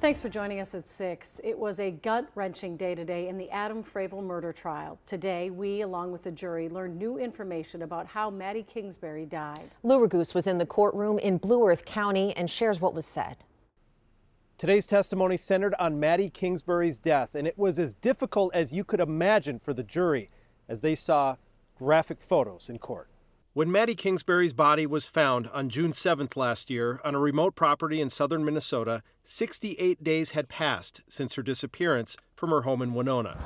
Thanks for joining us at 6. It was a gut-wrenching day today in the Adam Fravel murder trial. Today, we, along with the jury, learned new information about how Maddi Kingsbury died. Lou Ragoose was in the courtroom in Blue Earth County and shares what was said. Today's testimony centered on Maddi Kingsbury's death, and it was as difficult as you could imagine for the jury as they saw graphic photos in court. When Maddi Kingsbury's body was found on June 7th last year on a remote property in southern Minnesota, 68 days had passed since her disappearance from her home in Winona.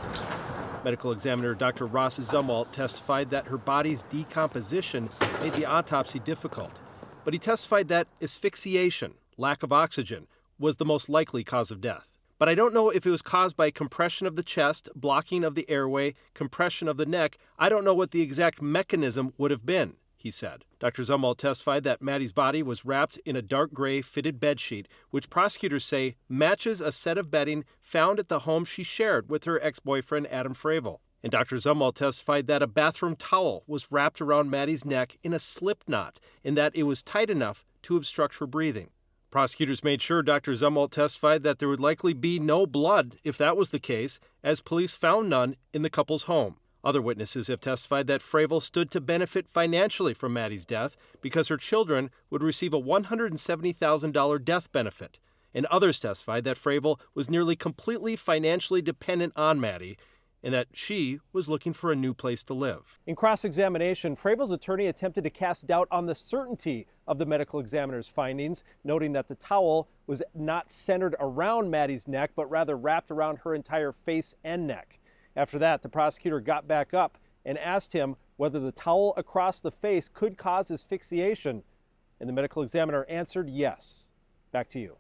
Medical examiner Dr. Ross Zumwalt testified that her body's decomposition made the autopsy difficult. But he testified that asphyxiation, lack of oxygen, was the most likely cause of death. But I don't know if it was caused by compression of the chest, blocking of the airway, compression of the neck. I don't know what the exact mechanism would have been, he said. Dr. Zumwalt testified that Maddi's body was wrapped in a dark gray fitted bedsheet, which prosecutors say matches a set of bedding found at the home she shared with her ex-boyfriend Adam Fravel. And Dr. Zumwalt testified that a bathroom towel was wrapped around Maddi's neck in a slip knot and that it was tight enough to obstruct her breathing. Prosecutors made sure Dr. Zumwalt testified that there would likely be no blood if that was the case, as police found none in the couple's home. Other witnesses have testified that Fravel stood to benefit financially from Maddi's death because her children would receive a $170,000 death benefit. And others testified that Fravel was nearly completely financially dependent on Maddi and that she was looking for a new place to live. In cross-examination, Fravel's attorney attempted to cast doubt on the certainty of the medical examiner's findings, noting that the towel was not centered around Maddi's neck, but rather wrapped around her entire face and neck. After that, the prosecutor got back up and asked him whether the towel across the face could cause asphyxiation, and the medical examiner answered yes. Back to you.